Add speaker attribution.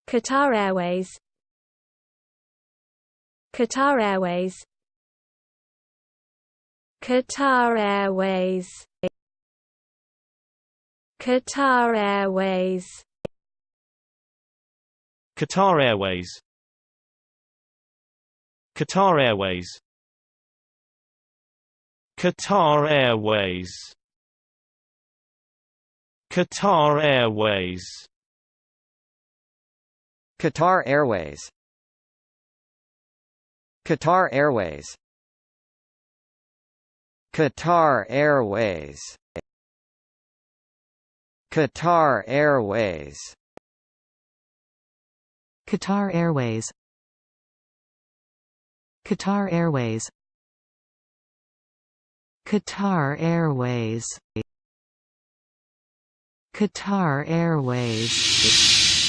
Speaker 1: Qatar Airways, Qatar Airways, Qatar Airways, Qatar Airways,
Speaker 2: Qatar Airways, Qatar Airways, Qatar Airways, Qatar Airways,
Speaker 3: Qatar Airways, Qatar Airways, Qatar Airways, Qatar Airways,
Speaker 4: Qatar Airways, Qatar Airways, Qatar Airways, Qatar Airways.